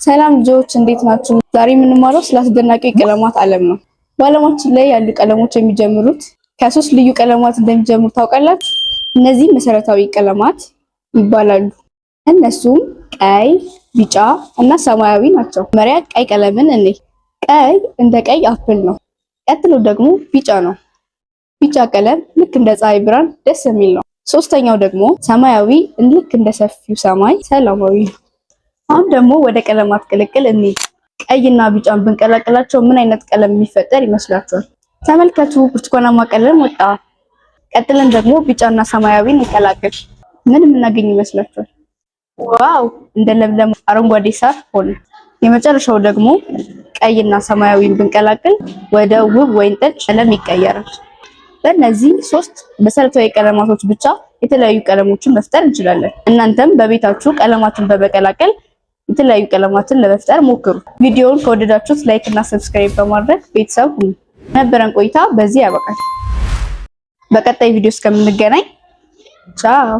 ሰላም ልጆች እንዴት ናችሁ? ዛሬ የምንማረው ስለ አስደናቂ የቀለማት ዓለም ነው። በዓለማችን ላይ ያሉ ቀለሞች የሚጀምሩት ከሶስት ልዩ ቀለማት እንደሚጀምሩ ታውቃላችሁ? እነዚህ መሰረታዊ ቀለማት ይባላሉ። እነሱም ቀይ፣ ቢጫ እና ሰማያዊ ናቸው። መጀመሪያ ቀይ ቀለምን እንይ። ቀይ እንደ ቀይ አፕል ነው። ቀጥሎ ደግሞ ቢጫ ነው። ቢጫ ቀለም ልክ እንደ ፀሐይ ብርሃን ደስ የሚል ነው። ሶስተኛው ደግሞ ሰማያዊ ልክ እንደ ሰፊው ሰማይ ሰላማዊ ነው። አሁን ደግሞ ወደ ቀለማት ቅልቅል እንሂድ። ቀይና ቢጫን ብንቀላቅላቸው ምን አይነት ቀለም የሚፈጠር ይመስላችኋል? ተመልከቱ፣ ብርቱካናማ ቀለም ወጣ። ቀጥለን ደግሞ ቢጫና ሰማያዊን እንቀላቅል። ምን የምናገኝ ይመስላችኋል? ዋው! እንደ ለምለም አረንጓዴ ሳር ሆነ። የመጨረሻው ደግሞ ቀይና ሰማያዊን ብንቀላቅል ወደ ውብ ወይንጠጅ ቀለም ይቀየራል። በእነዚህ ሶስት መሰረታዊ ቀለማቶች ብቻ የተለያዩ ቀለሞችን መፍጠር እንችላለን። እናንተም በቤታችሁ ቀለማትን በመቀላቀል የተለያዩ ቀለማትን ለመፍጠር ሞክሩ። ቪዲዮውን ከወደዳችሁት ላይክ እና ሰብስክራይብ በማድረግ ቤተሰብ ሁኑ። ነበረን ቆይታ በዚህ ያበቃል። በቀጣይ ቪዲዮ እስከምንገናኝ ቻው።